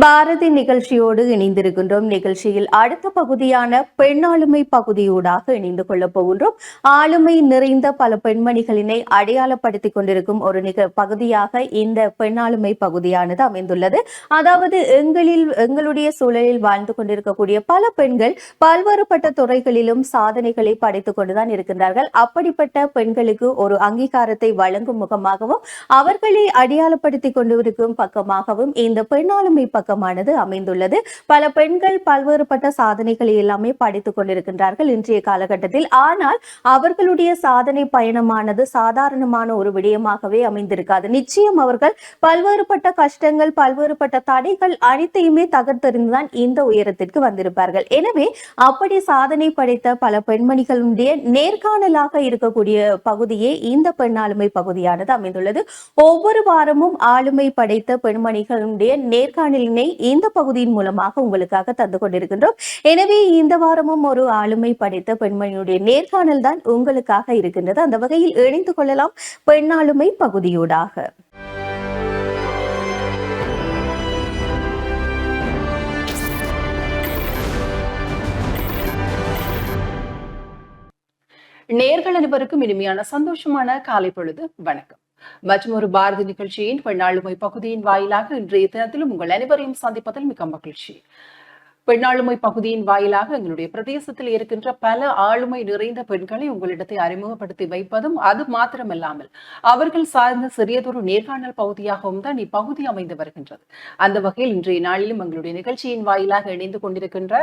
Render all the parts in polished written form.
பாரதி நிகழ்ச்சியோடு இணைந்திருக்கின்றோம். நிகழ்ச்சியில் அடுத்த பகுதியான பெண்ணாளுமை பகுதியூடாக இணைந்து கொள்ளப் போகின்றோம். ஆளுமை நிறைந்த பல பெண்மணிகளினை அடையாளப்படுத்திக் கொண்டிருக்கும் ஒரு பகுதியாக இந்த பெண்ணாளுமை பகுதியானது அமைந்துள்ளது. அதாவது எங்களுடைய சூழலில் வாழ்ந்து கொண்டிருக்கக்கூடிய பல பெண்கள் பல்வேறுபட்ட துறைகளிலும் சாதனைகளை படைத்துக் கொண்டுதான் இருக்கின்றார்கள். அப்படிப்பட்ட பெண்களுக்கு ஒரு அங்கீகாரத்தை வழங்கும் முகமாகவும் அவர்களை அடையாளப்படுத்திக் கொண்டிருக்கும் பக்கமாகவும் இந்த பெண்ணாளுமை பக்கமானது அமைந்துள்ளது. பல பெண்கள் பல்வேறுபட்ட சாதனைகளை எல்லாமே படித்துக் கொண்டிருக்கின்றார்கள் இன்றைய காலகட்டத்தில். ஆனால் அவர்களுடைய சாதனை பயணமானது சாதாரணமான ஒரு விடயமாகவே அமைந்திருக்காது. நிச்சயம் அவர்கள் பல்வேறுபட்ட கஷ்டங்கள், பல்வேறுபட்ட தடைகள் அனைத்தையுமே தகர்த்தெறிந்துதான் இந்த உயரத்திற்கு வந்திருப்பார்கள். எனவே அப்படி சாதனை படைத்த பல பெண்மணிகளுடைய நேர்காணலாக இருக்கக்கூடிய பகுதியே இந்த பெண்ணாளுமை பகுதியானது அமைந்துள்ளது. ஒவ்வொரு வாரமும் ஆளுமை படைத்த பெண்மணிகளுடைய நேர்காணலினை இந்த பகுதியின் மூலமாக உங்களுக்காக தந்து கொண்டிருக்கின்றோம். எனவே இந்த வாரமும் ஒரு ஆளுமை படைத்த பெண்மணியுடைய நேர்காணல் தான் உங்களுக்காக இருக்கின்றது. அந்த வகையில் இணைந்து கொள்ளலாம் பெண்ணாளுமை பகுதியூடாக. நேர்கள் அனைவருக்கும் இனிமையான சந்தோஷமான காலை பொழுது வணக்கம். மற்றும் ஒரு பாரதி நிகழ்ச்சியின் பெண்ணாளுமை பகுதியின் வாயிலாக இன்றைய தினத்திலும் உங்கள் அனைவரையும் சந்திப்பதில் மிக மகிழ்ச்சி. பெண்ணாளுமை பகுதியின் வாயிலாக எங்களுடைய பிரதேசத்தில் இருக்கின்ற பல ஆளுமை நிறைந்த பெண்களை உங்களிடத்தை அறிமுகப்படுத்தி வைப்பதும் அது மாத்திரமல்லாமல் அவர்கள் சார்ந்த சிறியதொரு நேர்காணல் பகுதியாகவும் தான் இப்பகுதி அமைந்து வருகின்றது. அந்த வகையில் இன்றைய நாளிலும் எங்களுடைய நிகழ்ச்சியின் வாயிலாக இணைந்து கொண்டிருக்கின்ற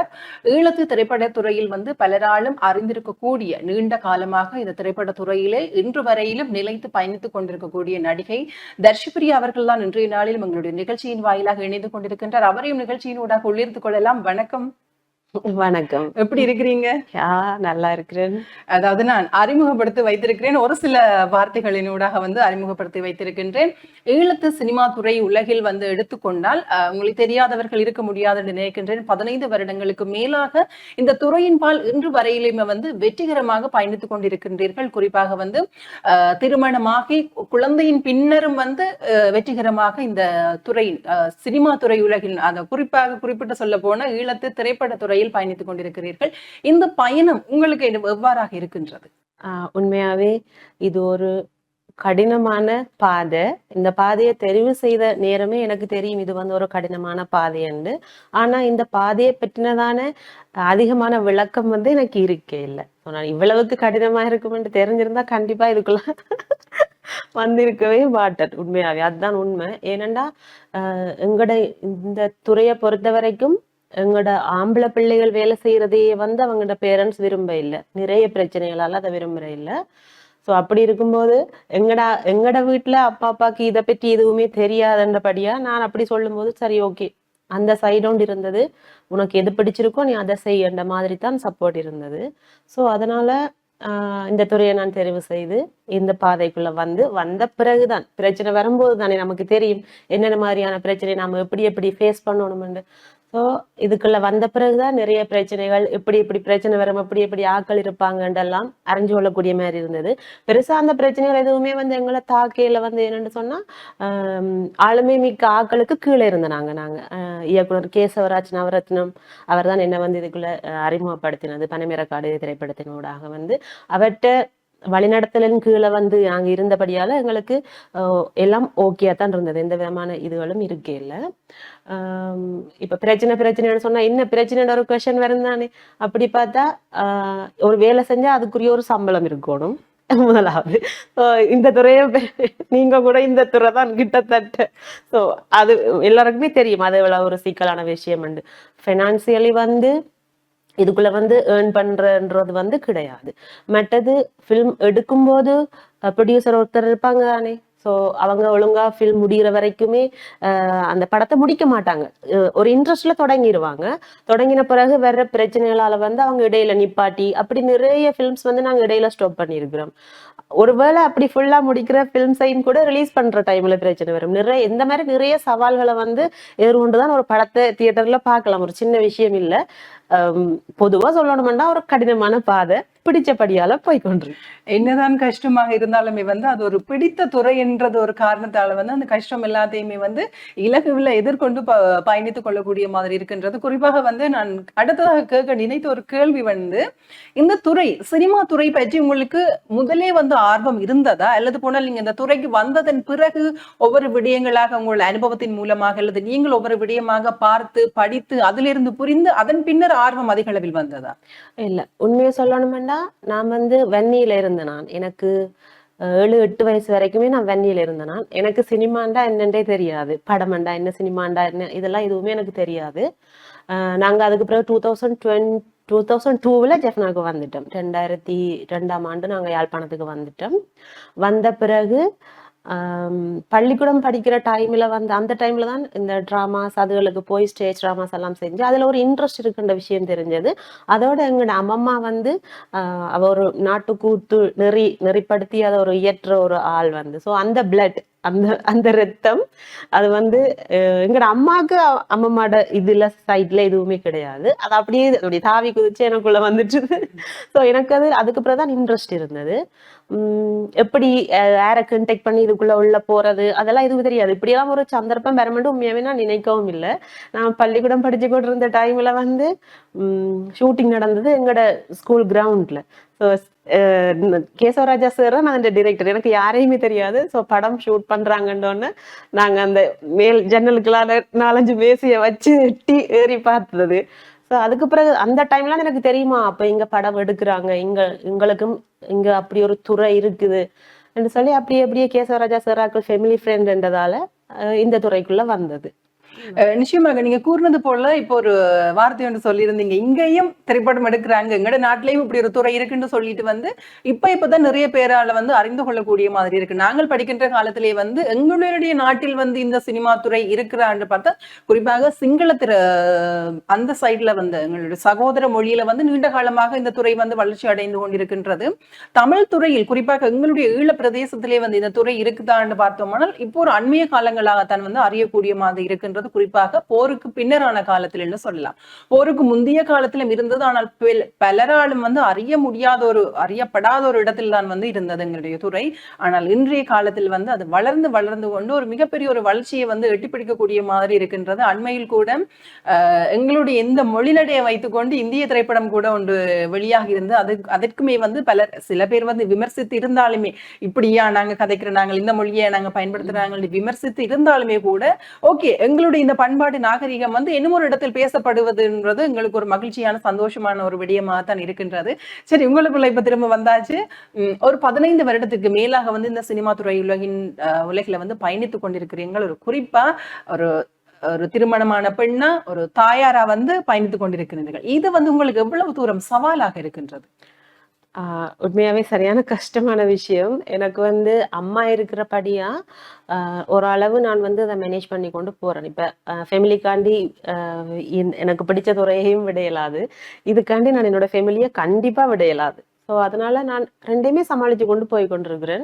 ஈழத்து திரைப்படத்துறையில் பலராலும் அறிந்திருக்கக்கூடிய நீண்ட காலமாக இந்த திரைப்படத்துறையிலே இன்று வரையிலும் நிலைத்து பயணித்துக் கொண்டிருக்கக்கூடிய நடிகை தர்ஷிபிரியா அவர்கள் தான் இன்றைய நாளிலும் எங்களுடைய நிகழ்ச்சியின் வாயிலாக இணைந்து கொண்டிருக்கின்றார். அவரையும் நிகழ்ச்சியினூடாக உள்ளிருந்து கொள்ளலாம். வணக்கம். வணக்கம். எப்படி இருக்கிறீங்க? நல்லா இருக்கிறேன். அதாவது நான் அறிமுகப்படுத்தி வைத்திருக்கிறேன், ஒரு சில வார்த்தைகளினூடாக அறிமுகப்படுத்தி வைத்திருக்கின்றேன். ஈழத்து சினிமா துறை உலகில் எடுத்துக்கொண்டால் உங்களுக்கு தெரியாதவர்கள் இருக்க முடியாது என்று நினைக்கின்றேன். 15 வருடங்களுக்கு மேலாக இந்த துறையின் பால் இன்று வரையிலுமே வெற்றிகரமாக பயணித்துக் கொண்டிருக்கின்றீர்கள். குறிப்பாக திருமணமாகி குழந்தையின் பின்னரும் வெற்றிகரமாக இந்த துறையின் சினிமா துறை உலகில் குறிப்பாக குறிப்பிட்டு சொல்ல போன ஈழத்து திரைப்பட துறையில் பயணித்துக் கொண்டிருக்கிறீர்கள். இந்த பயணம் உங்களுக்கு எவ்வாறாக இருக்கின்றது? உண்மையாவே இது ஒரு கடினமான பாதை. இந்த பாதையை தெரிவு செய்த நேரமே எனக்கு தெரியும் இது ஒரு கடினமான பாதை என்று. ஆனா இந்த பாதையை பற்றினதான அதிகமான விளக்கம் எனக்கு இருக்கே இல்லை. நான் இவ்வளவுக்கு கடினமா இருக்கும் என்று தெரிஞ்சிருந்தா கண்டிப்பா இதுக்குள்ள வந்திருக்கவே மாட்டேன். உண்மையாவே அதுதான் உண்மை. ஏனென்றா எங்கட இந்த துறையை பொறுத்த வரைக்கும் எங்களோட ஆம்பளை பிள்ளைகள் வேலை செய்யறதையே அவங்களோட பேரண்ட்ஸ் விரும்ப இல்லை. நிறைய பிரச்சனைகளால அதை விரும்புற இல்லை. ஸோ அப்படி இருக்கும்போது எங்கட வீட்டுல அப்பாக்கு இதை பற்றி எதுவுமே தெரியாதுன்றபடியா நான் அப்படி சொல்லும் போது சரி ஓகே அந்த சைடோண்டு இருந்தது, உனக்கு எது பிடிச்சிருக்கோ நீ அதை செய்யன்ற மாதிரி தான் சப்போர்ட் இருந்தது. ஸோ அதனால இந்த துறையை நான் தெரிவு செய்து இந்த பாதைக்குள்ள வந்த பிறகுதான் பிரச்சனை வரும்போது தானே நமக்கு தெரியும் என்னென்ன மாதிரியான பிரச்சனை நாம எப்படி ஃபேஸ் பண்ணணும்னு. ஸோ இதுக்குள்ள வந்த பிறகுதான் நிறைய பிரச்சனைகள் எப்படி பிரச்சனை வரும், எப்படி ஆக்கள் இருப்பாங்கன்றெல்லாம் அறிஞ்சு கொள்ளக்கூடிய மாதிரி இருந்தது. பெருசா அந்த பிரச்சனைகள் எதுவுமே எங்களை தாக்கையில என்னன்னு சொன்னா ஆளுமை மிக்க ஆக்களுக்கு கீழே இருந்த நாங்க இயக்குனர் கேசவராஜ் நவரத்னம் அவர் தான் என்ன இதுக்குள்ள அறிமுகப்படுத்தினது. பனைமரக்காடு திரைப்படத்தினூடாக அவர்கிட்ட வழிநடத்தலின் கீழே நாங்க இருந்தபடியால எங்களுக்கு எல்லாம் ஓகேயா தான் இருந்தது. எந்த விதமான இதுகளும் இருக்கே இல்லை. இப்ப பிரச்சனைன்னு சொன்னா என்ன பிரச்சனையோட ஒரு கொஸ்டின் வரும் தானே. அப்படி பார்த்தா ஒரு வேலை செஞ்சா அதுக்குரிய ஒரு சம்பளம் இருக்கணும் முதலாவது. இந்த துறைய நீங்க கூட இந்த துறை தான் கிட்டத்தட்ட. ஸோ அது எல்லாருக்குமே தெரியும் அது எவ்வளவு ஒரு சிக்கலான விஷயம் உண்டு. பைனான்சியலி இதுக்குள்ள ஏர்ன் பண்றன்றது கிடையாது. மற்றது ஃபில்ம் எடுக்கும்போது ப்ரொடியூசர் ஒருத்தர் இருப்பாங்க தானே. ஸோ அவங்க ஒழுங்கா ஃபில்ம் முடிகிற வரைக்குமே அந்த படத்தை முடிக்க மாட்டாங்க. ஒரு இன்ட்ரெஸ்ட்ல தொடங்கின பிறகு வர்ற பிரச்சனைகளால அவங்க இடையில நிப்பாட்டி அப்படி நிறைய ஃபில்ம்ஸ் நாங்க இடையில ஸ்டாப் பண்ணியிருக்கிறோம். ஒருவேளை அப்படி ஃபுல்லா முடிக்கிற ஃபிலிம்ஸையும் கூட ரிலீஸ் பண்ற டைம்ல பிரச்சனை வரும். இந்த மாதிரி நிறைய சவால்களை எதிர்கொண்டுதான் ஒரு படத்தை தியேட்டர்ல பார்க்கலாம். ஒரு சின்ன விஷயம் இல்லை. பொதுவா சொல்லணும்னா ஒரு கடினமான பாதை. பிடிச்சபடியால போய்கொண்டிருக்கு. என்னதான் கஷ்டமாக இருந்தாலுமே வந்து அது ஒரு பிடித்த துறை என்றது ஒரு காரணத்தால வந்து அந்த கஷ்டம் எல்லாத்தையுமே வந்து இலகுவில் எதிர்கொண்டு பயணித்துக் கொள்ளக்கூடிய மாதிரி இருக்கின்றது. குறிப்பாக வந்து நான் அடுத்ததாக கேட்க நினைத்த ஒரு கேள்வி வந்து, இந்த துறை சினிமா துறை பற்றி உங்களுக்கு முதலே வந்து ஆர்வம் இருந்ததா, அல்லது போனால் நீங்க இந்த துறைக்கு வந்ததன் பிறகு ஒவ்வொரு விடயங்களாக உங்கள் அனுபவத்தின் மூலமாக அல்லது நீங்கள் ஒவ்வொரு விடயமாக பார்த்து படித்து அதிலிருந்து புரிந்து அதன் பின்னர் ஆர்வம் அதிக அளவில் வந்ததா? இல்ல, உண்மையை சொல்லணுமெண்டா நான் வந்து வன்னியில இருந்தேன். நான் எனக்கு 7-8 வயசு வரைக்குமே நான் வன்னியில இருந்தேன். நான் எனக்கு சினிமாண்டா என்னன்றே தெரியாது, படமண்டா என்ன, சினிமாண்டா என்ன, இதெல்லாம் எதுவுமே எனக்கு தெரியாது. நாங்க அதுக்கு பிறகு 2002ல ஜெஃப்னாக்கு வந்துட்டோம். 2002ஆம் ஆண்டு நாங்க யாழ்ப்பாணத்துக்கு வந்துட்டோம். வந்த பிறகு பள்ளிக்கூடம் படிக்கிற டைம்ல வந்து அந்த டைம்ல தான் இந்த டிராமாஸ் அதுகளுக்கு போய் ஸ்டேஜ் டிராமாஸ் எல்லாம் செஞ்சு அதுல ஒரு இன்ட்ரெஸ்ட் இருக்குன்ற விஷயம் தெரிஞ்சது. அதோட எங்களோட அம்மம்மா வந்து அவ ஒரு நாட்டுக்கூத்து நெறிப்படுத்தி அதை ஒரு இயற்ற ஒரு ஆள் வந்து, ஸோ அந்த பிளட் அந்த அந்த ரத்தம் அது வந்து எங்கட அம்மாவுக்கு அம்மம்மாட இதுல சைட்ல எதுவுமே கிடையாது. அது அப்படியே தாவி குதிச்சு எனக்குள்ள வந்துட்டு. ஸோ எனக்கு அதுக்கு பிறகுதான் இன்ட்ரெஸ்ட் இருந்தது. எப்படி ஏரை கண்டெக்ட் பண்ணி இதுக்குள்ள உள்ள போறது அதெல்லாம் எதுவும் தெரியாது. இப்படியெல்லாம் ஒரு சந்தர்ப்பம் பெறமெண்டு உண்மையாவே நான் நினைக்கவும் இல்லை. நான் பள்ளிக்கூடம் படிச்சு கொண்டு இருந்த டைம்ல வந்து ஷூட்டிங் நடந்தது எங்களோட ஸ்கூல் கிரவுண்ட்ல. ஸோ கேசவராஜா சார் தான் அந்த டிரெக்டர், எனக்கு யாரையுமே தெரியாது. ஸோ படம் ஷூட் பண்றாங்கன்னு நாங்க அந்த மேல் ஜன்னலுக்குள்ளால 4-5 மேசையை வச்சு எட்டி ஏறி பார்த்தது. ஸோ அதுக்கு பிறகு அந்த டைம்லாம் எனக்கு தெரியுமா அப்ப இங்க படம் எடுக்கிறாங்க, எங்களுக்கும் இங்க அப்படி ஒரு துறை இருக்குது என்று சொல்லி அப்படியே கேசவராஜா சாராக்கள் ஃபேமிலி ஃப்ரெண்ட்ன்றதால இந்த துறைக்குள்ள வந்தது. நிச்சயமாக நீங்க கூறினது போல இப்போ ஒரு வார்த்தை ஒன்று சொல்லியிருந்தீங்க, இங்கேயும் திரைப்படம் எடுக்கிறாங்க, எங்கட நாட்டிலையும் இப்படி ஒரு துறை இருக்குன்னு சொல்லிட்டு வந்து இப்பதான் நிறைய பேரால வந்து அறிந்து கொள்ளக்கூடிய மாதிரி இருக்கு. நாங்கள் படிக்கின்ற காலத்திலேயே வந்து எங்களுடைய நாட்டில் வந்து இந்த சினிமா துறை இருக்கிறான்னு பார்த்தா குறிப்பாக சிங்கள அந்த சைட்ல வந்து எங்களுடைய சகோதர மொழியில வந்து நீண்ட காலமாக இந்த துறை வந்து வளர்ச்சி அடைந்து கொண்டிருக்கின்றது. தமிழ் துறையில் குறிப்பாக எங்களுடைய ஈழ பிரதேசத்திலே வந்து இந்த துறை இருக்குதான்னு பார்த்தோம்னால் இப்போ ஒரு அண்மைய காலங்களாகத்தான் வந்து அறியக்கூடிய மாதிரி இருக்கின்றது. குறிப்பாக போருக்கு பின்னரான காலத்தில் சொல்லலாம். போருக்கு முந்தைய காலத்திலும் இருந்தது, ஆனால் பலராலும் வந்து அறியப்படாத ஒரு இடத்தில் தான் வந்து இருந்தது எங்களுடைய துறை. ஆனால் இன்றைய காலத்தில் வந்து அது வளர்ந்து கொண்டு ஒரு மிகப்பெரிய ஒரு வளர்ச்சியை வந்து எட்டிப்பிடிக்கக்கூடிய மாதிரி இருக்கின்றது. அண்மையில் கூட எங்களுடைய இந்த மொழிநடையை வைத்துக்கொண்டு இந்திய திரைப்படம் கூட ஒன்று வெளியாக இருந்து அதற்குமே வந்து சில பேர் வந்து விமர்சித்து இருந்தாலுமே, இப்படியா நாங்க கதைக்கிறோம், நாங்கள் இந்த மொழியை நாங்க பயன்படுத்துறாங்க விமர்சித்து இருந்தாலுமே கூட ஓகே, எங்களுடைய இந்த பண்பாடு நாகரிகம் வந்து இன்னும் ஒரு இடத்தில் பேசப்படுவதுன்றது எங்களுக்கு ஒரு மகிழ்ச்சியான சந்தோஷமான ஒரு விடயமாக தான் இருக்கின்றது. சரி, உங்களுக்குள்ள இப்ப திரும்ப வந்தாச்சு. ஒரு 15 வருடத்துக்கு மேலாக வந்து இந்த சினிமா துறை உலகில வந்து பயணித்துக் கொண்டிருக்கிறீங்க. ஒரு குறிப்பா ஒரு திருமணமான பெண்ணா ஒரு தாயாரா வந்து பயணித்துக் கொண்டிருக்கிறீர்கள். இது வந்து உங்களுக்கு எவ்வளவு தூரம் சவாலாக இருக்கின்றது? உண்மையாவே சரியான கஷ்டமான விஷயம். எனக்கு வந்து அம்மா இருக்கிறபடியா ஓரளவு நான் வந்து அதை மேனேஜ் பண்ணி கொண்டு போறேன். இப்ப ஃபேமிலிக்காண்டி எனக்கு பிடிச்ச துறையையும் விட இயலாது, இதுக்காண்டி நான் என்னோட ஃபேமிலியை கண்டிப்பா விட இயலாது. ஸோ அதனால நான் ரெண்டையுமே சமாளிச்சு கொண்டு போய் கொண்டிருக்கிறேன்.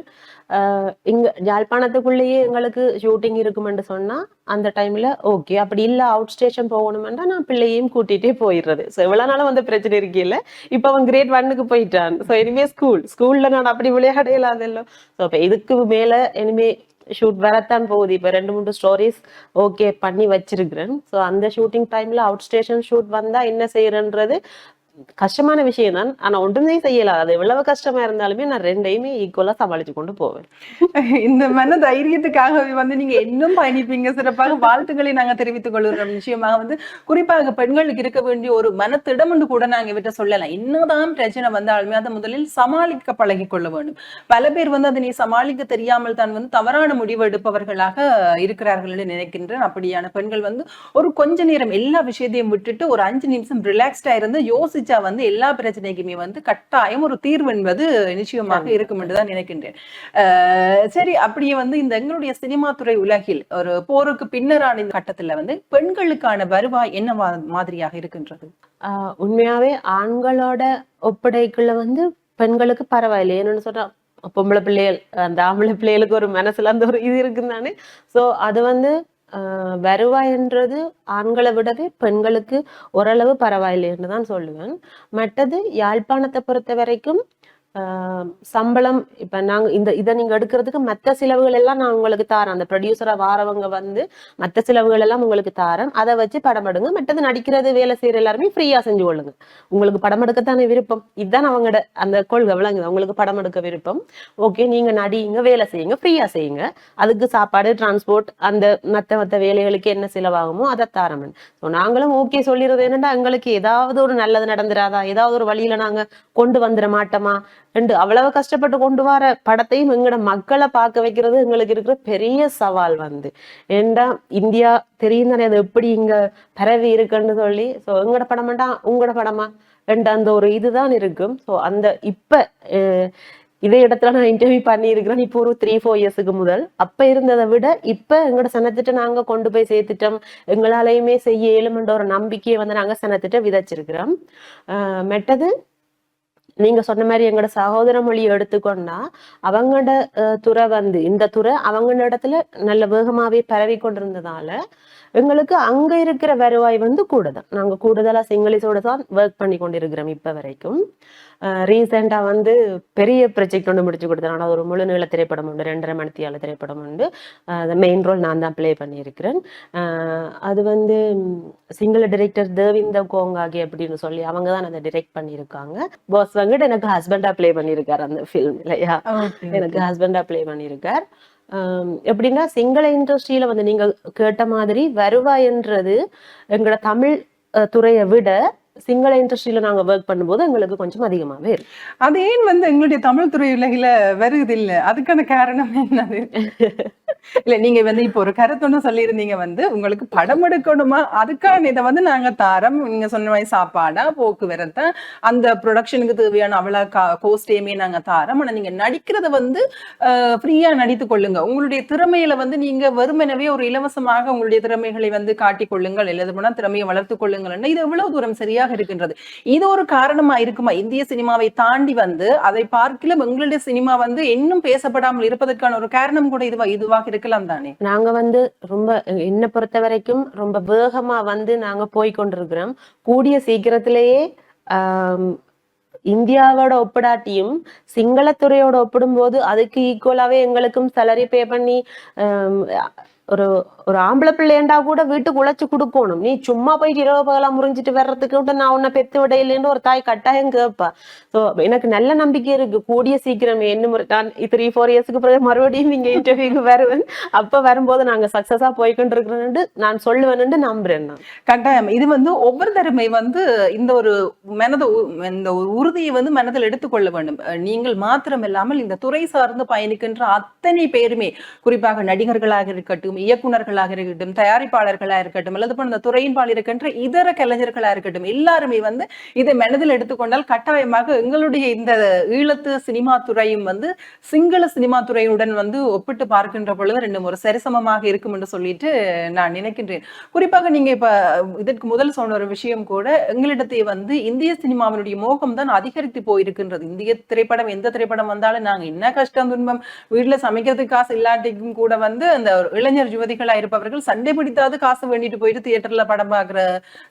இங்க யாழ்ப்பாணத்துக்குள்ளேயே எங்களுக்கு ஷூட்டிங் இருக்குமென்று சொன்னா அந்த டைம்ல ஓகே, அப்படி இல்லை அவுட் ஸ்டேஷன் போகணுமென்றா நான் பிள்ளையையும் கூட்டிகிட்டே போயிடுறது. ஸோ எவ்வளவு நாளும் வந்து பிரச்சனை இருக்கல. இப்போ அவன் கிரேட் 1க்கு போயிட்டான். ஸோ இனிமே ஸ்கூல்ல நான் அப்படி விளையாட இல்லாதല്ലോ. ஸோ இப்போ இதுக்கு மேல இனிமே ஷூட் வரத்தான் போகுது. இப்போ 2-3 ஸ்டோரிஸ் ஓகே பண்ணி வச்சிருக்கிறேன். ஸோ அந்த ஷூட்டிங் டைம்ல அவுட் ஸ்டேஷன் ஷூட் வந்தா என்ன செய்யறன்றது கஷ்டமான விஷயம் தான். ஆனா ஒன்றுமே செய்யல. அது எவ்வளவு கஷ்டமா இருந்தாலுமே நான் ரெண்டையுமே ஈக்குவலா சமாளிச்சு கொண்டு போவேன். இந்த மன தைரியத்துக்காகவே வந்து நீங்க இன்னும் பயணிப்பீங்க. சிறப்பாக வாழ்த்துக்களை நாங்க தெரிவித்துக் கொள்கிறோம். நிச்சயமாக வந்து குறிப்பாக பெண்களுக்கு இருக்க வேண்டிய ஒரு மனத்திடம் கூட நாங்க இவற்றை சொல்லலாம். என்னதான் பிரச்சனை வந்தாலுமே அதை முதலில் சமாளிக்க பழகி கொள்ள வேண்டும். பல பேர் வந்து அதை நீ சமாளிக்க தெரியாமல் தான் வந்து தவறான முடிவு எடுப்பவர்களாக இருக்கிறார்கள் என்று நினைக்கின்றேன். அப்படியான பெண்கள் வந்து ஒரு கொஞ்ச நேரம் எல்லா விஷயத்தையும் விட்டுட்டு ஒரு 5 நிமிஷம் ரிலாக்ஸ்டா இருந்து யோசிச்சா வந்து எல்லா பிரச்சனைக்குமே வந்து கட்டாயம் ஒரு தீர்வு என்பது நிச்சயமாக இருக்கும் என்றுதான் நினைக்கின்றேன். சரி, அப்படியே வந்து இந்த எங்களுடைய சினிமா துறை உலகில் ஒரு போருக்கு பின்னரான இந்த கட்டத்துல வந்து பெண்களுக்கான வருவாய் என்ன மாதிரியாக இருக்கின்றது? உண்மையாவே ஆண்களோட ஒப்படைக்குள்ள வந்து பெண்களுக்கு பரவாயில்லை. என்னன்னு சொன்னா பொம்பளை பிள்ளைகள் அந்த ஆம்பளை பிள்ளைகளுக்கு ஒரு மனசுல அந்த ஒரு இது இருக்குன்னு தானே. ஸோ அது வந்து வருவாய்ன்றது ஆண்களை விடவே பெண்களுக்கு ஓரளவு பரவாயில்லைன்னு தான் சொல்லுவேன். மற்றது யாழ்ப்பாணத்தை பொறுத்த வரைக்கும் சம்பளம் இப்ப நாங்க இதை நீங்க எடுக்கிறதுக்கு மற்ற செலவுகள் எல்லாம் நான் உங்களுக்கு தாரேன். அந்த ப்ரொடியூசரா வாரவங்க வந்து மற்ற செலவுகள் எல்லாம் உங்களுக்கு தாரேன், அதை வச்சு படம் எடுங்க. மற்றது நடிக்கிறது வேலை செய்யற எல்லாருமே ஃப்ரீயா செஞ்சு கொள்ளுங்க. உங்களுக்கு படம் எடுக்கத்தானே விருப்பம், இதுதான் அவங்களோட அந்த கொள்கை விளங்குது. உங்களுக்கு படம் எடுக்க விருப்பம், ஓகே, நீங்க நடிங்க, வேலை செய்யுங்க, ஃப்ரீயா செய்யுங்க. அதுக்கு சாப்பாடு, டிரான்ஸ்போர்ட், அந்த மற்ற வேலைகளுக்கு என்ன செலவாகுமோ அதை தாரமன். ஸோ நாங்களும் ஓகே சொல்லிடுறது என்னன்னா, எங்களுக்கு ஏதாவது ஒரு நல்லது நடந்துராதா, ஏதாவது ஒரு வழியில நாங்க கொண்டு வந்துட மாட்டோமா ரெண்டு அவ்வளவு கஷ்டப்பட்டு கொண்டு வர படத்தையும் எங்களோட மக்களை பார்க்க வைக்கிறது எங்களுக்கு இருக்கிற பெரிய சவால் வந்து. ஏண்டா இந்தியா தெரியும் தானே அது எப்படி இங்க பரவி இருக்குன்னு சொல்லி. ஸோ எங்களோட படமாட்டா உங்களோட படமா ரெண்டு அந்த ஒரு இதுதான் இருக்கும். ஸோ அந்த இப்ப இதே இடத்துல நான் இன்டர்வியூ பண்ணியிருக்கிறேன் இப்போ ஒரு 3-4 இயர்ஸுக்கு முதல். அப்ப இருந்ததை விட இப்ப எங்களோட சனத்திட்ட நாங்க கொண்டு போய் சேர்த்துட்டோம், எங்களாலையுமே செய்ய இயலுமென்ற ஒரு நம்பிக்கையை வந்து நாங்க சனத்திட்ட விதைச்சிருக்கிறோம். மெட்டது நீங்க சொன்ன மாதிரி எங்களோட சகோதர மொழியை எடுத்துக்கொண்டா அவங்களோட துறை வந்து இந்த துறை அவங்களோட இடத்துல நல்ல வேகமாவே பரவி கொண்டிருந்ததால எங்களுக்கு அங்க இருக்கிற வருவாய் வந்து கூடுதல். நாங்க கூடுதலா சிங்களீஸோட தான் ஒர்க் பண்ணி கொண்டிருக்கிறோம் இப்ப வரைக்கும். ரீசெண்டா வந்து பெரிய ப்ராஜெக்ட் ஒன்று முடிச்சு கொடுத்தேன். ஒரு முழு நீள திரைப்படம் உண்டு, 2.5 மணித்தியால திரைப்படம் உண்டு. மெயின் ரோல் நான் தான் பிளே பண்ணியிருக்கிறேன். அது வந்து சிங்கள டைரக்டர் தேவிந்த கோங்காகி அப்படின்னு சொல்லி அவங்க தான் அதை டிரெக்ட் பண்ணியிருக்காங்க. பாஸ் வந்துட்டு எனக்கு ஹஸ்பண்டா பிளே பண்ணியிருக்காரு அந்த ஃபில்ம் இல்லையா, எனக்கு ஹஸ்பண்டா பிளே பண்ணியிருக்கார். எப்படின்னா சிங்கள இண்டஸ்ட்ரியில வந்து நீங்க கேட்ட மாதிரி வருவாய்ன்றது எங்களோட தமிழ் துறையை விட சிங்கள இண்டஸ்ட்ரியில நாங்க ஒர்க் பண்ணும்போது எங்களுக்கு கொஞ்சம் அதிகமாவே இருக்கு. அது ஏன் வந்து எங்களுடைய தமிழ் துறை உலகில வருது இல்ல, அதுக்கான காரணம் என்னது? இல்ல நீங்க வந்து இப்போ ஒரு கருத்தொன்னு சொல்லியிருந்தீங்க வந்து உங்களுக்கு படம் எடுக்கணுமா, அதுக்கான இதை வந்து நாங்க தாரம், நீங்க சொன்ன மாதிரி சாப்பாடா போக்குவரத்தை அந்த ப்ரொடக்ஷனுக்கு தேவையான அவ்வளவு கோஸ்டையுமே நாங்க தாரம். ஆனா நீங்க நடிக்கிறத வந்து ஃப்ரீயா நடித்து கொள்ளுங்க, உங்களுடைய திறமையில வந்து நீங்க வெறுமெனவே ஒரு இலவசமாக உங்களுடைய திறமைகளை வந்து காட்டிக் கொள்ளுங்கள், எழுத போனா திறமையை வளர்த்துக் கொள்ளுங்கள். இது எவ்வளவு தூரம் சரியாக இருக்கின்றது? இது ஒரு காரணமா இருக்குமா இந்திய சினிமாவை தாண்டி வந்து அதை பார்க்கல எங்களுடைய சினிமா வந்து இன்னும் பேசப்படாமல் இருப்பதற்கான ஒரு காரணம் கூட இதுவாக இருக்கலாம் தானே? நாங்க வந்து ரொம்ப என்ன பொறுத்த வரைக்கும் ரொம்ப வேகமா வந்து நாங்க போய்கொண்டிருக்கிறோம். கூடிய சீக்கிரத்திலேயே இந்தியாவோட ஒப்பிடாட்டியும் சிங்களத்துறையோட ஒப்பிடும்போது அதுக்கு ஈக்குவலாவே எங்களுக்கும் சேலரி பே பண்ணி ஒரு ஒரு ஆம்பளை பிள்ளைண்டா கூட வீட்டுக்கு உழைச்சு கொடுக்கணும். நீ சும்மா போயிட்டு இரவு பகலாம் முறிஞ்சிட்டு வர்றதுக்கு நான் உன்னை பெத்து விடையிலேன்னு ஒரு தாய் கட்டாயம் கேட்பா. ஸோ எனக்கு நல்ல நம்பிக்கை இருக்கு, கூடிய சீக்கிரம் என்ன நான் 3-4 இயர்ஸ்க்கு பிறகு மறுபடியும் இங்க இன்டர்வியூக்கு வருவேன். அப்ப வரும்போது நாங்க சக்சஸா போய்கிட்டு இருக்கிறோன்னு நான் சொல்லுவேன்னு நம்புறேன். நான் கட்டாயம் இது வந்து ஒவ்வொரு தருமை வந்து இந்த ஒரு இந்த உறுதியை வந்து மனதில் எடுத்துக்கொள்ள வேண்டும். நீங்கள் மாத்திரம் இல்லாமல் இந்த துறை சார்ந்து பயணிக்கின்ற அத்தனை பேருமே, குறிப்பாக நடிகர்களாக இருக்கட்டும், இயக்குநர்களாக இருக்கட்டும், தயாரிப்பாளர்களாக இருக்கட்டும், அல்லது இந்த துறையின் பால் இருக்கின்ற இதர கலைஞர்களாக இருக்கட்டும், எல்லாருமே வந்து இதை மனதில் எடுத்துக்கொண்டால் கட்டாயமாக எங்களுடைய இந்த ஈழத்து சினிமா துறையும் வந்து சிங்கள சினிமா துறையுடன் வந்து ஒப்பிட்டு பார்க்கின்ற பொழுது ரெண்டும் ஒரு சரிசமமாக இருக்கும் என்று சொல்லிட்டு நான் நினைக்கின்றேன். குறிப்பாக நீங்க இப்ப இதற்கு முதல் சொன்ன ஒரு விஷயம் கூட, எங்களிடத்தை வந்து இந்திய சினிமாவினுடைய மோகம் தான் அதிகரித்து போயிருக்கின்றது. இந்திய திரைப்படம் எந்த திரைப்படம் வந்தாலும் நாங்க என்ன கஷ்டம் துன்பம் வீட்டுல சமைக்கிறதுக்கு காசு இல்லாட்டிக்கும் கூட வந்து அந்த இளைஞர் யுவதிகளா இருப்பவர்கள் சண்டை பிடித்தாவது காசு வேண்டிட்டு போயிட்டு தியேட்டர்ல படம் பார்க்கிற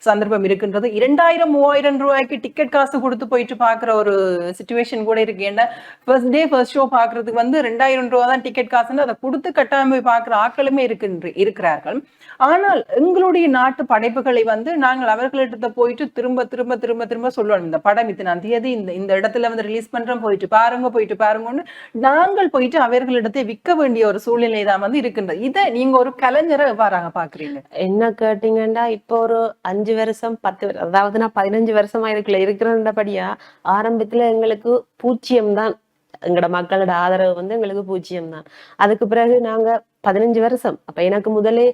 சந்தர்ப்பம் இருக்கின்றது. 2000-3000 ரூபாய்க்கு டிக்கெட் காசு கொடுத்து போயிட்டு பாக்குற ஒரு சிச்சுவேஷன் கூட இருக்கு. ஏன்னா ஃபர்ஸ்ட் டே ஃபர்ஸ்ட் ஷோ பாக்குறதுக்கு வந்து 2000 ரூபா தான் டிக்கெட் காசுன்னு அதை கொடுத்து கட்டாயம் போய் பாக்குற ஆட்களுமே இருக்கிறார்கள். ஆனால் எங்களுடைய நாட்டு படைப்புகளை வந்து நாங்கள் அவர்களிட்ட போயிட்டு திரும்ப திரும்ப திரும்ப திரும்ப சொல்லுவோம், இந்த படம் இத்தனாம் தேதி இந்த இடத்துல வந்து ரிலீஸ் பண்றோம், போயிட்டு பாருங்கன்னு நாங்கள் போயிட்டு அவர்களிடத்தை விற்க வேண்டிய ஒரு சூழ்நிலை தான் வந்து இருக்கின்றது. இதை நீங்க ஒரு கலைஞரை எவ்வாறாக பாக்குறீங்க? என்ன கேட்டீங்கன்னா, இப்போ ஒரு 5 வருஷம் 10 வருஷம், அதாவது நான் 15 வருஷமா இருக்கிறபடியா ஆரம்பத்துல எங்களுக்கு 0 தான். எங்களோட மக்களோட ஆதரவு வந்து எங்களுக்கு 0 தான். அதுக்கு பிறகு நாங்க 15 வருஷம், அப்ப எனக்கு முதலே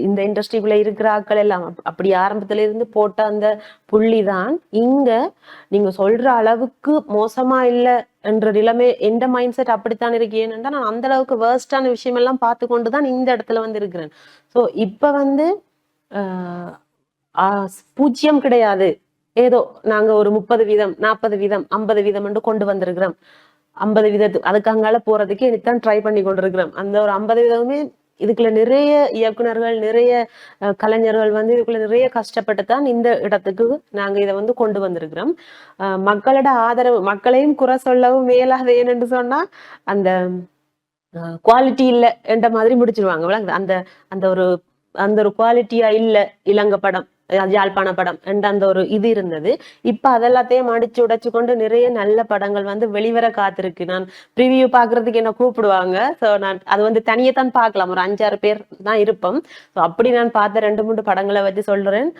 இந்த இண்டஸ்ட்ரிக்குள்ள இருக்கிற ஆட்கள் எல்லாம் அப்படி ஆரம்பத்துல இருந்து போட்ட அந்த புள்ளிதான் இங்க நீங்க சொல்ற அளவுக்கு மோசமா இல்ல என்ற நிலைமை. எந்த மைண்ட் செட் அப்படித்தான் இருக்கு. ஏன்னா நான் அந்த அளவுக்கு வேர்ஸ்டான விஷயம் எல்லாம் பார்த்து கொண்டுதான் இந்த இடத்துல வந்து இருக்கிறேன். ஸோ இப்ப வந்து 0 கிடையாது, ஏதோ நாங்க ஒரு 30%, 40%, 50% கொண்டு வந்திருக்கிறோம். 50% அதுக்கு அங்கால போறதுக்கு இனித்தான் ட்ரை பண்ணி கொண்டிருக்கிறோம். அந்த ஒரு 50%மே இதுக்குள்ள நிறைய இயக்குனர்கள், நிறைய கலைஞர்கள் வந்து இதுக்குள்ள நிறைய கஷ்டப்பட்டு தான் இந்த இடத்துக்கு நாங்க இதை வந்து கொண்டு வந்திருக்கிறோம். மக்களோட ஆதரவு, மக்களையும் குறை சொல்லவும் மேலாத ஏன்னு சொன்னா அந்த குவாலிட்டி இல்ல என்ற மாதிரி முடிச்சிருவாங்க. விளங்குது? அந்த அந்த ஒரு அந்த ஒரு குவாலிட்டியா இல்ல இலங்கை படம், யாழ்ப்பாண படம் என்ற அந்த ஒரு இது இருந்தது. இப்ப அதெல்லாத்தையும் அடிச்சு உடைச்சு கொண்டு நிறைய நல்ல படங்கள் வந்து வெளிவர காத்திருக்கு. நான் ப்ரிவியூ பாக்குறதுக்கு என்ன கூப்பிடுவாங்க. ஸோ நான் அது வந்து தனியே தான் பார்க்கலாம். ஒரு 5-6 பேர் தான் இருப்போம். ஸோ அப்படி நான் பார்த்த 2-3 படங்களை வச்சு சொல்றேன்.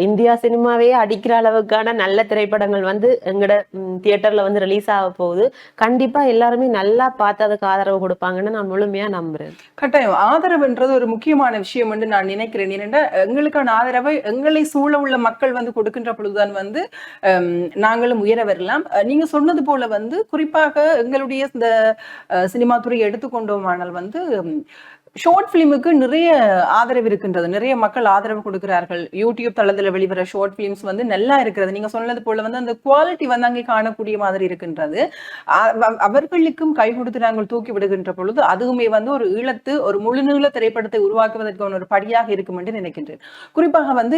இந்தியா சினிமாவே அடிக்கிற அளவுக்கான நல்ல திரைப்படங்கள் வந்து எங்கட தியேட்டர்ல வந்து ரிலீஸ் ஆக போகுது. கண்டிப்பா எல்லாருமே நல்லா பார்த்து அதுக்கு ஆதரவு கொடுப்பாங்கன்னு நான் முழுமையா நம்புறேன். கட்டாயம் ஆதரவுன்றது ஒரு முக்கியமான விஷயம் என்று நான் நினைக்கிறேன். ஏனென்றா எங்களுக்கான ஆதரவை எங்களை சூழ உள்ள மக்கள் வந்து கொடுக்கின்ற பொழுதுதான் வந்து நாங்களும் உயர வரலாம். நீங்க சொன்னது போல வந்து குறிப்பாக எங்களுடைய இந்த சினிமா துறையை எடுத்துக்கொண்டோமானால் வந்து ஷார்ட் பிலிமுக்கு நிறைய ஆதரவு இருக்கின்றது. நிறைய மக்கள் ஆதரவு கொடுக்கிறார்கள். யூடியூப் தளத்துல வெளிவர ஷார்ட் பிலிம்ஸ் வந்து நல்லா இருக்கிறது. நீங்க சொன்னது போல வந்து அந்த குவாலிட்டி வந்து அங்கே காணக்கூடிய மாதிரி இருக்கின்றது. அவர்களுக்கும் கை கொடுத்து நாங்கள் தூக்கி விடுகின்ற பொழுது அதுவுமே வந்து ஒரு ஈழத்து ஒரு முழுநீள திரைப்படத்தை உருவாக்குவதற்கான ஒரு படியாக இருக்கும் என்று நினைக்கின்றேன். குறிப்பாக வந்து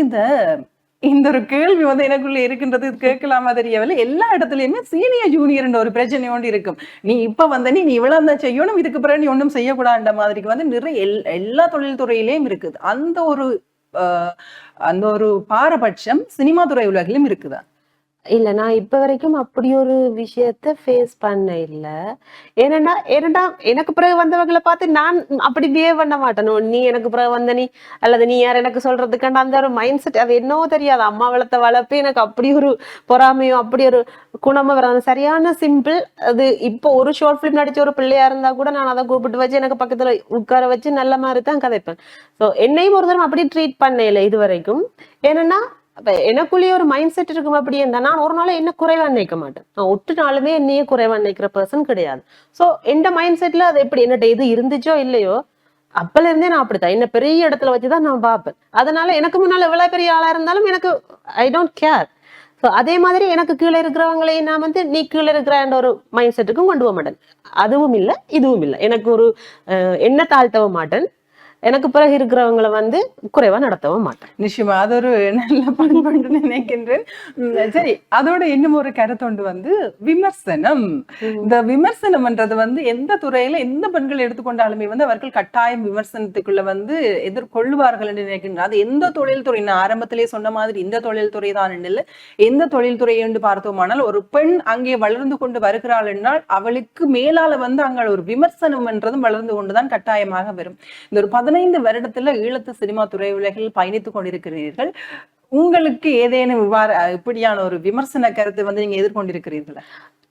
இந்த ஒரு கேள்வி வந்து எனக்குள்ள இருக்கின்றது, கேட்கலாமா தெரியவில்லை. எல்லா இடத்துலயுமே சீனியர் ஜூனியர் ஒரு பிரச்சனையோடு இருக்கும். நீ இப்ப வந்த நீ இவ்வளவு தான் செய்யணும், இதுக்கு பிறகு நீ ஒன்றும் செய்யக்கூடாதுன்ற மாதிரிக்கு வந்து நிறைய எல்லா தொழில் துறையிலையும் இருக்குது. அந்த ஒரு பாரபட்சம் சினிமா துறை உலகிலும் இருக்குதா? இல்ல, நான் இப்ப வரைக்கும் அப்படி ஒரு விஷயத்த ஃபேஸ் பண்ண இல்ல. ஏன்னா எனக்கு பிறகு வந்தவங்களை பார்த்து நான் அப்படி பிஹேவ் பண்ண மாட்டேன். நீ எனக்கு பிறகு வந்த நீ அல்லது நீ யார் எனக்கு சொல்றதுக்கான அந்த ஒரு மைண்ட் செட், அது என்னவோ தெரியாது. அம்மா வளர்த்த வளர்ப்பு எனக்கு அப்படி ஒரு பொறாமையோ அப்படி ஒரு குணமும் வராது. சரியான சிம்பிள். அது இப்போ ஒரு ஷார்ட் பிலிம் நடிச்ச ஒரு பிள்ளையா இருந்தா கூட நான் அதை கூப்பிட்டு வச்சு எனக்கு பக்கத்துல உட்கார வச்சு நல்ல மாதிரி தான் கதைப்பேன். ஸோ என்னையும் ஒரு தரம் அப்படி ட்ரீட் பண்ண இல்லை இது வரைக்கும். ஏன்னா எனக்குள்ளேயே ஒரு மைண்ட் செட் இருக்கும். அப்படி இருந்தா நான் ஒரு நாள் என்ன குறைவா நினைக்க மாட்டேன். நான் ஒட்டு நாளுமே என்னையே குறைவா நினைக்கிற பர்சன் கிடையாது. சோ எந்த மைண்ட் செட்ல அது எப்படி என்னட்ட எது இருந்துச்சோ இல்லையோ அப்பல இருந்தே நான் அப்படித்தான். என்ன பெரிய இடத்துல வச்சுதான் நான் பார்ப்பேன். அதனால எனக்கு முன்னால எவ்வளவு பெரிய ஆளா இருந்தாலும் எனக்கு ஐ டோன்ட் கேர். ஸோ அதே மாதிரி எனக்கு கீழே இருக்கிறவங்களையும் நான் வந்து நீ கீழே இருக்கிற ஒரு மைண்ட் செட்டுக்கும் கொண்டு போக மாட்டேன். அதுவும் இல்லை இதுவும் இல்லை. எனக்கு ஒரு என்ன தாழ்த்தவும் மாட்டேன். எனக்கு பிறகு இருக்கிறவங்களை வந்து குறைவா நடத்தவும் மாட்டேன். நிச்சயமா அது ஒரு நல்ல பண்பு நினைக்கின்றேன். சரி, அதோட இன்னும் ஒரு கருத்தொண்டு வந்து விமர்சனம். இந்த விமர்சனம்ன்றது வந்து எந்த துறையில எந்த பெண்கள் எடுத்துக்கொண்டாலுமே வந்து அவர்கள் கட்டாயம் விமர்சனத்துக்குள்ள வந்து எதிர்கொள்வார்கள் என்று நினைக்கின்றேன். அது எந்த தொழில் துறை, நான் ஆரம்பத்திலே சொன்ன மாதிரி இந்த தொழில் துறை தான் இல்லை, எந்த தொழில் துறை என்று பார்த்தோமானால் ஒரு பெண் அங்கே வளர்ந்து கொண்டு வருகிறாள் என்றால் அவளுக்கு மேலால வந்து அங்கே ஒரு விமர்சனம் என்றதும் வளர்ந்து கொண்டுதான் கட்டாயமாக வரும். இந்த ஒரு 15 வருடத்துல ஈழத்து சினிமா துறை உலகில் பயணித்துக் கொண்டிருக்கிறீர்கள். உங்களுக்கு ஏதேனும் இப்படியான ஒரு விமர்சன கருத்து வந்து நீங்க எதிர்கொண்டிருக்கிறீர்களா?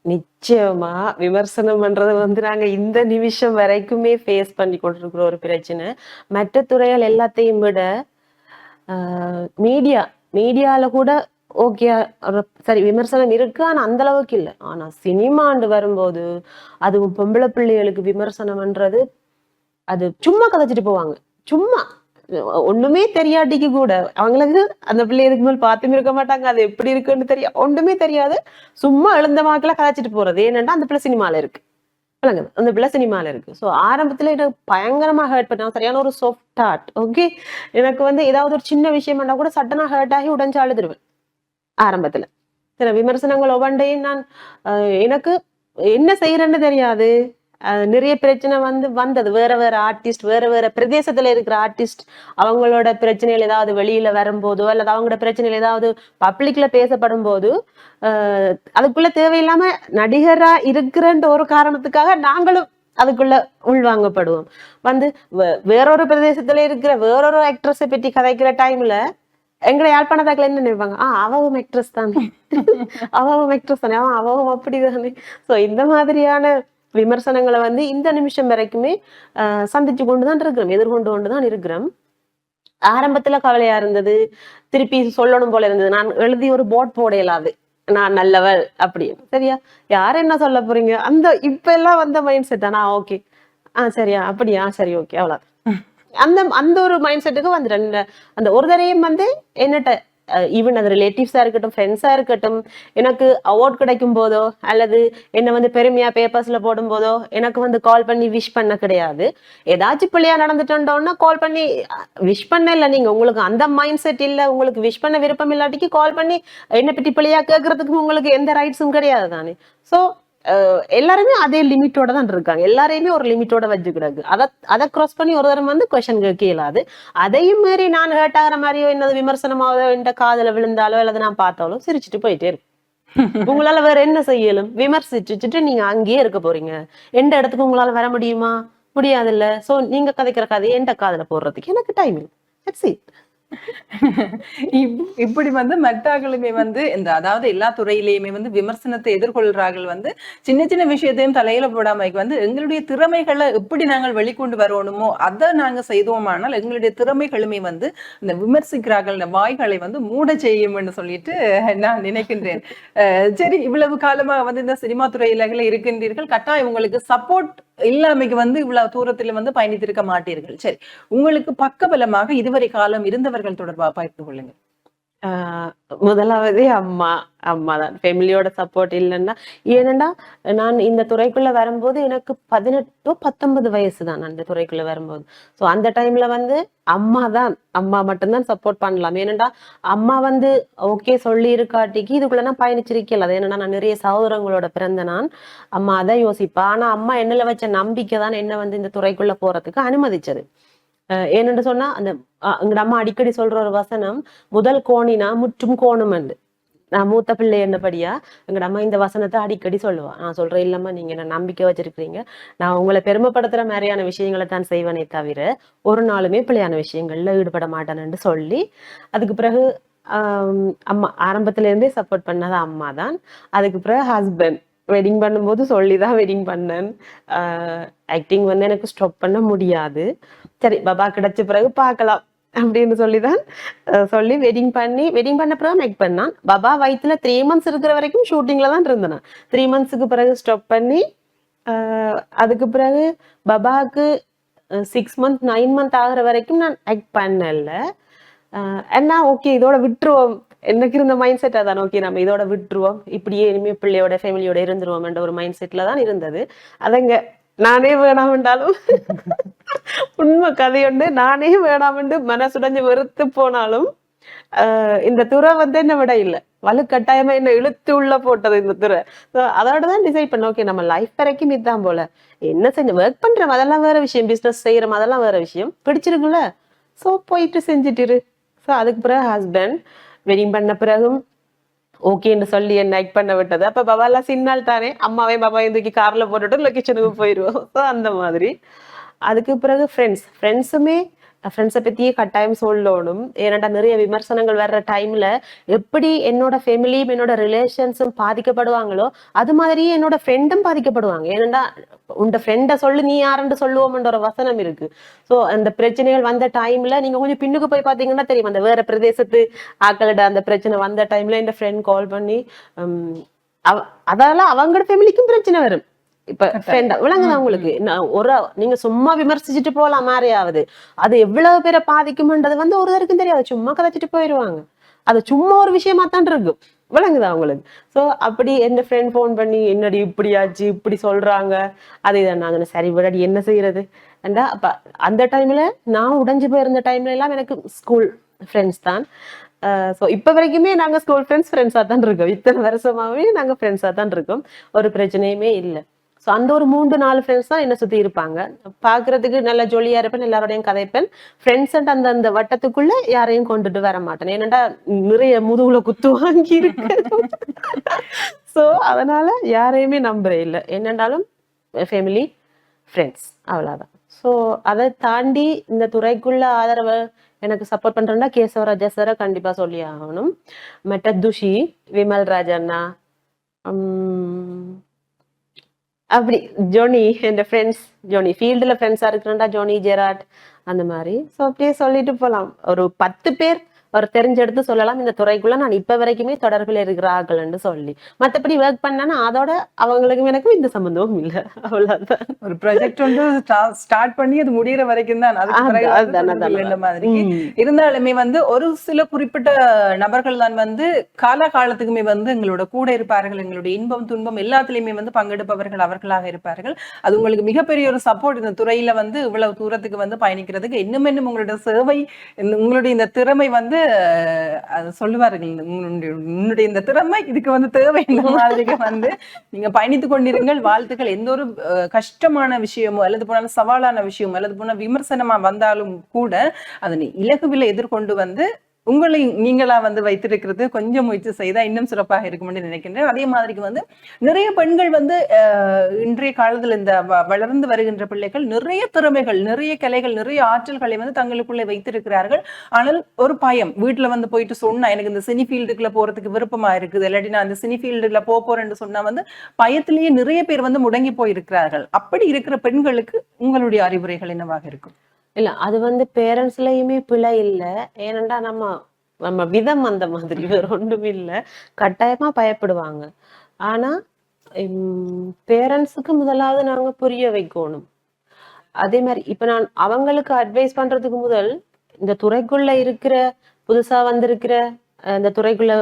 நிச்சயமா விமர்சனம் பண்றது வந்து நாங்க இந்த நிமிஷம் வரைக்குமே ஃபேஸ் பண்ணி கொண்டிருக்கிற ஒரு பிரச்சனை. மற்ற துறைகள் எல்லாத்தையும் விட மீடியால கூட ஓகே சரி விமர்சனம் இருக்கு, ஆனா அந்த அளவுக்கு இல்லை. ஆனா சினிமாண்டு வரும்போது அதுவும் பொம்பளை பிள்ளைகளுக்கு விமர்சனம்ன்றது அது சும்மா கதைச்சிட்டு போவாங்க. சும்மா ஒண்ணுமே தெரியாட்டிக்கு கூட அவங்களுக்கு அந்த பிள்ளை எதுக்கு மேல் பார்த்தும் இருக்க மாட்டாங்க. அது எப்படி இருக்குன்னு தெரியும், ஒண்ணுமே தெரியாது. சும்மா எழுந்த வாக்குல கதைச்சிட்டு போறது. ஏன்னா அந்த பிள்ளை சினிமால இருக்கு, அந்த பிள்ளை சினிமால இருக்கு. ஸோ ஆரம்பத்துல எனக்கு பயங்கரமா ஹர்ட் பண்ண, சரியான ஒரு சாஃப்ட் ஹார்ட். ஓகே, எனக்கு வந்து ஏதாவது ஒரு சின்ன விஷயம் கூட சட்டனா ஹர்ட் ஆகி உடஞ்சு அழுதுருவேன் ஆரம்பத்துல. சில விமர்சனங்கள் ஒவ்வொன்றையும் நான் எனக்கு என்ன செய்யறேன்னு தெரியாது. நிறைய பிரச்சனை வந்தது. வேற வேற ஆர்டிஸ்ட், வேற வேற பிரதேசத்துல இருக்கிற ஆர்டிஸ்ட் அவங்களோட பிரச்சனைகள் ஏதாவது வெளியில வரும்போதோ அல்லது அவங்களோட பிரச்சனைகள் ஏதாவது பப்ளிக்ல பேசப்படும் போது அதுக்குள்ள தேவையில்லாம நடிகரா இருக்கிறன்ற ஒரு காரணத்துக்காக நாங்களும் அதுக்குள்ள உள்வாங்கப்படுவோம். வேறொரு பிரதேசத்துல இருக்கிற வேறொரு ஆக்ட்ரஸை பற்றி கதைக்கிற டைம்ல எங்களை யாழ்ப்பாணத்தாக்கள் என்ன நினைப்பாங்க, அவவும் ஆக்ட்ரஸ் தானே, அவவும் ஆக்ட்ரஸ் தானே, அவவும் அப்படிதானே. ஸோ இந்த மாதிரியான விமர்சனங்களை இந்த நிமிஷம் வரைக்குமே சந்திச்சு கொண்டுதான் இருக்கிறோம், எதிர்கொண்டு கொண்டுதான் இருக்கிறோம். ஆரம்பத்துல கவலையா இருந்தது, திருப்பி சொல்லணும் போல இருந்தது. நான் எழுதி ஒரு போர்ட் போட இயலாது, நான் நல்லவள் அப்படின்னு. சரியா, யார் என்ன சொல்ல போறீங்க, அந்த இப்ப எல்லாம் வந்த மைண்ட் செட் தானா. ஓகே, சரியா, அப்படியா, சரி, ஓகே, அவ்வளவு. அந்த ஒரு மைண்ட் செட்டுக்கு வந்துட்டேன். அந்த ஒரு தரையும் என்னட்ட ஈவன் அது ரிலேட்டிவ்ஸா இருக்கட்டும், ஃப்ரெண்ட்ஸா இருக்கட்டும், எனக்கு அவார்ட் கிடைக்கும் போதோ அல்லது என்ன வந்து பெருமையா பேப்பர்ஸ்ல போடும் போதோ எனக்கு வந்து கால் பண்ணி விஷ் பண்ண கிடையாது. ஏதாச்சும் பிள்ளையா நடந்துட்டோன்னா கால் பண்ணி விஷ் பண்ண இல்ல, நீங்க உங்களுக்கு அந்த மைண்ட் செட் இல்ல, உங்களுக்கு விஷ் பண்ண விருப்பம் இல்லாட்டிக்கு கால் பண்ணி என்ன பற்றி பிள்ளையா கேட்கறதுக்கு உங்களுக்கு எந்த ரைட்ஸும் கிடையாது தானே. ஸோ எல்லாருமே அதே லிமிட்டோட தான் இருக்காங்க. எல்லாரையுமே ஒரு லிமிட்டோட வச்சுக்கிறாங்க. அதை கிராஸ் பண்ணி ஒரு தரம் வந்து கொஸ்டின் கேட்க இயலாது. அதையும் மீறி நான் ஹேர்ட் ஆகிற மாதிரியோ என்னது விமர்சனமாவோ என்ற காதல விழுந்தாலோ அல்லது நான் பார்த்தாலும் சிரிச்சுட்டு போயிட்டே இருக்கு. உங்களால வேற என்ன செய்யலும்? விமர்சிச்சுட்டு நீங்க அங்கேயே இருக்க போறீங்க. எந்த இடத்துக்கு உங்களால வர முடியுமா? முடியாது இல்ல. சோ நீங்க கதைக்கிற கதையை எந்த காதல போடுறதுக்கு எனக்கு டைம் இல்லை. That's it. இப்படி வந்து மற்றாக்களுமே வந்து இந்த அதாவது எல்லா துறையிலேயுமே வந்து விமர்சனத்தை எதிர்கொள்றார்கள் வந்து சின்ன சின்ன விஷயத்தையும் தலையில போடாம வந்து எங்களுடைய திறமைகளை எப்படி நாங்கள் வெளிக்கொண்டு வரணுமோ அதை நாங்க செய்தோமானால் எங்களுடைய திறமைகளுமே வந்து இந்த விமர்சிக்கிறார்கள் இந்த வாய்களை வந்து மூட செய்யும்னு சொல்லிட்டு நான் நினைக்கின்றேன். சரி, இவ்வளவு காலமா வந்து இந்த சினிமா துறையில இருக்கின்றீர்கள், கட்டாயம் உங்களுக்கு சப்போர்ட் இல்லாமைக்கு வந்து இவ்வளவு தூரத்துல வந்து பயணித்திருக்க மாட்டீர்கள். சரி, உங்களுக்கு பக்கபலமாக இதுவரை காலம் இருந்தவர்கள் தொடர்பாக பகிர்ந்து கொள்ளுங்க. முதலாவதே அம்மா தான். ஃபேமிலியோட சப்போர்ட் இல்லைன்னா, ஏனெண்டா நான் இந்த துறைக்குள்ள வரும்போது எனக்கு 18-19 வயசு தான் நான் இந்த துறைக்குள்ள வரும்போது. ஸோ அந்த டைம்ல வந்து அம்மா மட்டும்தான் சப்போர்ட் பண்ணலாம். ஏனெண்டா அம்மா வந்து ஓகே சொல்லி இருக்காட்டிக்கு இதுக்குள்ள நான் பயணிச்சிருக்கல. அது என்னன்னா, நான் நிறைய சகோதரங்களோட பிறந்த நான் அம்மா அதான் யோசிப்பா. ஆனா அம்மா என்னல வச்ச நம்பிக்கை தான் என்ன வந்து இந்த துறைக்குள்ள போறதுக்கு அனுமதிச்சது. ஏன்னு சொன்னா அந்த எங்க அம்மா அடிக்கடி சொல்ற ஒரு வசனம், முதல் கோணினா முற்றும் கோணும். நான் மூத்த பிள்ளை என்னபடியா எங்க அம்மா இந்த வசனத்தை அடிக்கடி சொல்லுவா. நான் சொல்றேன், இல்லம்மா நீங்க என்ன நம்பிக்கை வச்சிருக்கிறீங்க, நான் உங்களை பெருமைப்படுத்துற மாதிரியான விஷயங்களை தான் செய்வனே தவிர ஒரு நாளுமே பிள்ளையான விஷயங்கள்ல ஈடுபட மாட்டேன்னு சொல்லி, அதுக்கு பிறகு அம்மா ஆரம்பத்துல இருந்தே சப்போர்ட் பண்ணது அம்மா தான். அதுக்கு பிறகு ஹஸ்பண்ட் வெட்டிங் பண்ணும்போது சொல்லிதான் வெட்டிங் பண்ணேன். ஆக்டிங் வந்து எனக்கு ஸ்டாப் பண்ண முடியாது, சரி பாபா கிடைச்ச பிறகு பார்க்கலாம் அப்படின்னு சொல்லிதான் சொல்லி வெட்டிங் பண்ண பிறகு மேக் பண்ணான். பாபா வயிற்றுல 3 months இருக்கிற வரைக்கும் ஷூட்டிங்ல தான் இருந்தேன். 3 monthsக்கு பிறகு ஸ்டாப் பண்ணி அதுக்கு பிறகு பாபாவுக்கு 6 months 9 months ஆகுற வரைக்கும் நான் ஆக்ட் பண்ணல. என்ன ஓகே இதோட விட்டுருவோம், எனக்கு இருந்த மைண்ட் செட் அதான், ஓகே நம்ம இதோட விட்டுருவோம், இப்படியே இனிமே பிள்ளையோட ஃபேமிலியோட இருந்துருவோம் என்ற ஒரு மைண்ட் செட்ல தான் இருந்தது. அதங்க நானே வேணாமென்றாலும் உண்மை கதையுண்டு, நானே வேணாமென்று மனசுடைஞ்சு வெறுத்து போனாலும் இந்த துறை வந்து என்ன விட இல்லை, வலுக்கட்டாயமா என்ன இழுத்து உள்ள போட்டது இந்த துறை. அதோடதான் டிசைட் பண்ண, ஓகே நம்ம லைஃப் வரைக்கும் இதுதான் போல, என்ன செஞ்ச ஒர்க் பண்றோம் அதெல்லாம் வேற விஷயம், பிசினஸ் செய்யறோம் அதெல்லாம் வேற விஷயம், பிடிச்சிருக்குல்ல சோ போயிட்டு செஞ்சுட்டு இரு. ஸோ அதுக்கு பிறகு ஹஸ்பண்ட் வெட்டிங் பண்ண பிறகும் ஓகேன்னு சொல்லி என்ன ஆக்ட் பண்ண விட்டது. அப்ப பாபாலாம் சின்னால் தானே, அம்மாவையும் பாபாவையும் தூக்கி கார்ல போட்டுட்டு லொகேஷனுக்கு போயிடுவோம். ஸோ அந்த மாதிரி. அதுக்கு பிறகு ஃப்ரெண்ட்ஸுமே ஃப்ரெண்ட்ஸை பத்தியே கட்டாயம் சொல்லணும். ஏன்னாண்டா நிறைய விமர்சனங்கள் வர்ற டைம்ல எப்படி என்னோட ஃபேமிலியும் என்னோட ரிலேஷன்ஸும் பாதிக்கப்படுவாங்களோ அது மாதிரியே என்னோட ஃப்ரெண்டும் பாதிக்கப்படுவாங்க. ஏன்னாண்டா உண்ட ஃப்ரெண்டை சொல்லு நீ யாருன்னு சொல்லுவோம்ன்ற ஒரு வசனம் இருக்கு. ஸோ அந்த பிரச்சனைகள் வந்த டைம்ல நீங்க கொஞ்சம் பின்னுக்கு போய் பாத்தீங்கன்னா தெரியும், அந்த வேற பிரதேசத்து ஆக்களிட அந்த பிரச்சனை வந்த டைம்ல என் ஃப்ரெண்ட் கால் பண்ணி அதால அவங்களோட ஃபேமிலிக்கும் பிரச்சனை வரும். இப்ப ஃப்ரெண்டா விளங்குதா உங்களுக்கு, நீங்க சும்மா விமர்சிச்சுட்டு போலாம் மாதிரியாவது, அது எவ்வளவு பேரை பாதிக்கும்ன்றது வந்து ஒருத்தருக்கும் தெரியாது, சும்மா கதைச்சிட்டு போயிடுவாங்க. அது சும்மா ஒரு விஷயமா தான் இருக்கும், விளங்குதா உங்களுக்கு. சோ அப்படி என் ஃப்ரெண்ட் போன் பண்ணி என்னடி இப்படியாச்சு இப்படி சொல்றாங்க, அது இதை நாங்க சரி விடடி என்ன செய்யறது. அப்ப அந்த டைம்ல நான் உடைஞ்சு போயிருந்த டைம்ல எல்லாம் எனக்கு ஸ்கூல் ஃப்ரெண்ட்ஸ் தான். ஸோ இப்போ வரைக்குமே நாங்க ஸ்கூல் ஃப்ரெண்ட்ஸா தான் இருக்கோம். இத்தனை வருஷமாவே நாங்க ஃப்ரெண்ட்ஸா தான் இருக்கோம், ஒரு பிரச்சனையுமே இல்லை. ஸோ அந்த ஒரு 3-4 ஃப்ரெண்ட்ஸ் தான் என்ன சுத்தி இருப்பாங்க. பாக்குறதுக்கு நல்ல ஜொலியா இருப்பேன், எல்லாரோடையும் கதைப்பேன். ஃப்ரெண்ட்ஸ் அந்த வட்டத்துக்குள்ள யாரையும் கொண்டுட்டு வர மாட்டேன், ஏன்னாண்டா நிறைய முதுகுல குத்து வாங்கி இருக்கு. ஸோ அதனால யாரையுமே நம்புறே இல்லை, என்னண்டாலும் ஃபேமிலி ஃப்ரெண்ட்ஸ் அவ்வளவுதான். ஸோ அதை தாண்டி இந்த துறைக்குள்ள ஆதரவு எனக்கு சப்போர்ட் பண்றேன்னா கேசவராஜா சாரை கண்டிப்பா சொல்லி ஆகணும். மற்ற துஷி, விமல் ராஜ் அண்ணா, அப்படி ஜோனி, என் ஃப்ரெண்ட்ஸ் ஜோனி ஃபீல்டுல ஃப்ரெண்ட்ஸா இருக்கிறேன்டா, ஜோனி ஜெராட் அந்த மாதிரி. ஸோ அப்படியே சொல்லிட்டு போகலாம். ஒரு 10 பேர் ஒரு தெரிஞ்செடுத்து சொல்லலாம் இந்த துறைக்குள்ள நான் இப்ப வரைக்குமே தொடர்பில் இருக்கிறார்கள் என்று சொல்லி. மத்தபடி ஒர்க் பண்ணனா அதோட அவங்களுக்கும் எனக்கும் இந்த சம்பந்தமும் இல்ல. அவ்வளவுதான். ஒரு ப்ராஜெக்ட் வந்து ஸ்டார்ட் பண்ணி அது முடியற வரைக்கும் தான், அதுக்கு பிறகு வந்து தொடர்பு இல்ல மாதிரி. இருந்தாலுமே வந்து ஒரு சில குறிப்பிட்ட நபர்கள் தான் வந்து காலகாலத்துக்குமே வந்து எங்களோட கூட இருப்பார்கள், எங்களுடைய இன்பம் துன்பம் எல்லாத்துலயுமே வந்து பங்கெடுப்பவர்கள் அவர்களாக இருப்பார்கள். அது உங்களுக்கு மிகப்பெரிய ஒரு சப்போர்ட் இந்த துறையில வந்து இவ்வளவு தூரத்துக்கு வந்து பயணிக்கிறதுக்கு. இன்னும் உங்களுடைய சேவை, உங்களுடைய இந்த திறமை வந்து அது சொல்லுவார்கள், உன்னுடைய இந்த திறமை இதுக்கு வந்து தேவை இந்த மாதிரி வந்து நீங்க பயணித்துக் கொண்டிருங்கள். வாழ்த்துக்கள். எந்த ஒரு கஷ்டமான விஷயமோ அல்லது போனாலும் சவாலான விஷயமோ அல்லது போன விமர்சனமா வந்தாலும் கூட அதனை இலகுவில எதிர்கொண்டு வந்து உங்களை நீங்களா வந்து வைத்திருக்கிறது கொஞ்சம் முயற்சி செய்தா இன்னும் சிறப்பாக இருக்கும்னு நினைக்கின்றேன். அதே மாதிரிக்கு வந்து நிறைய பெண்கள் வந்து இன்றைய காலத்தில் இந்த வளர்ந்து வருகின்ற பிள்ளைகள் நிறைய திறமைகள், நிறைய கலைகள், நிறைய ஆற்றல்களை வந்து தங்களுக்குள்ளே வைத்திருக்கிறார்கள். ஆனால் ஒரு பயம், வீட்டுல வந்து போயிட்டு சொன்னா எனக்கு இந்த சினி ஃபீல்டுக்குள்ள போறதுக்கு விருப்பமா இருக்குது, இல்லாட்டி நான் இந்த சினி ஃபீல்டுல போறேன்னு சொன்னா வந்து பயத்திலேயே நிறைய பேர் வந்து முடங்கி போயிருக்கிறார்கள். அப்படி இருக்கிற பெண்களுக்கு உங்களுடைய அறிவுரைகள் என்னவாக இருக்கும்? இல்ல அது வந்து பேரண்ட்ஸ்லயுமே பிழை இல்ல. ஏனென்றா நம்ம நம்ம விதம் அந்த மாதிரி, வேற ஒன்றும் இல்ல. கட்டாயமா பயப்படுவாங்க. ஆனா பேரண்ட்ஸுக்கு முதலாவது நாங்க புரிய வைக்கணும். அதே மாதிரி இப்ப நான் அவங்களுக்கு அட்வைஸ் பண்றதுக்கு முதல் இந்த துறைக்குள்ள இருக்கிற புதுசா வந்திருக்கிற இந்த துறைக்குள்ள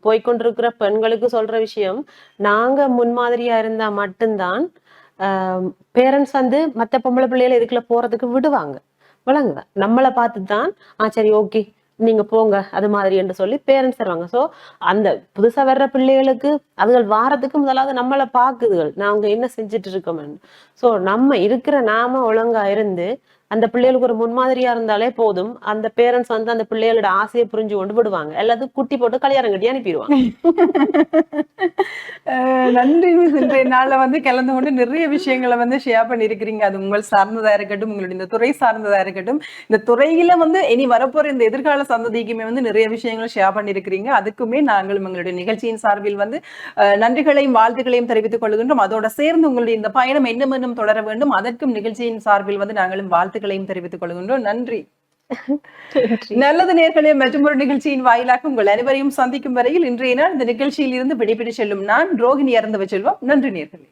போய்கொண்டிருக்கிற பெண்களுக்கு சொல்ற விஷயம், நாங்க முன்மாதிரியா இருந்தா மட்டும்தான் பேரண்ட்ஸ் வந்து மத்த பொம்பளை பிள்ளைகளை இதுக்குள்ள போறதுக்கு விடுவாங்க. விளங்குதா? நம்மளை பார்த்துதான் சரி ஓகே நீங்க போங்க அது மாதிரி என்று சொல்லி பேரண்ட்ஸ் தருவாங்க. சோ அந்த புதுசா வர்ற பிள்ளைகளுக்கு அதுகள் வாரத்துக்கு முதலாவது நம்மளை பாக்குதுகள் நாங்க என்ன செஞ்சுட்டு இருக்கோம்னு. சோ நம்ம இருக்கிற நாம ஒழுங்கா இருந்து அந்த பிள்ளைகளுக்கு ஒரு முன்மாதிரியா இருந்தாலே போதும். அந்த பேரண்ட்ஸ் வந்து அந்த பிள்ளைகளோட ஆசையை புரிஞ்சு கொண்டு விடுவாங்க. எல்லாத்தையும் குட்டி போட்டு கல்யாணம் கட்டி அனுப்பிடுவாங்க. நன்றி மிஸ். இன்றைய நாள்ல வந்து கலந்து கொண்டு நிறைய விஷயங்களை வந்து ஷேர் பண்ணிருக்கிறீங்க. அது உங்கள் சார்ந்ததா இருக்கட்டும், உங்களுடைய இந்த துறை சார்ந்ததா இருக்கட்டும், இந்த துறையில வந்து இனி வரப்போற இந்த எதிர்கால சந்ததிக்குமே வந்து நிறைய விஷயங்களை ஷேர் பண்ணிருக்கிறீங்க. அதுக்குமே நாங்களும் எங்களுடைய நிகழ்ச்சியின் சார்பில் வந்து நன்றிகளையும் வாழ்த்துக்களையும் தெரிவித்துக் கொள்கின்றோம். அதோட சேர்ந்து உங்களுடைய இந்த பயணம் இன்னும் தொடர வேண்டும். அதற்கும் நிகழ்ச்சியின் சார்பில் வந்து நாங்களும் வாழ்த்துக்களையும் தெரிவித்துக் கொள்கின்றோம். நன்றி. நல்லது நேயர்களே, மற்றொரு நிகழ்ச்சியின் வாயிலாக உங்கள் அனைவரையும் சந்திக்கும் வரையில் இன்றைய நாள் இந்த நிகழ்ச்சியில் இருந்து விடைபெற்று செல்லும் நான் ரோகிணி அருந்தவ செல்வம். நன்றி நேயர்களே.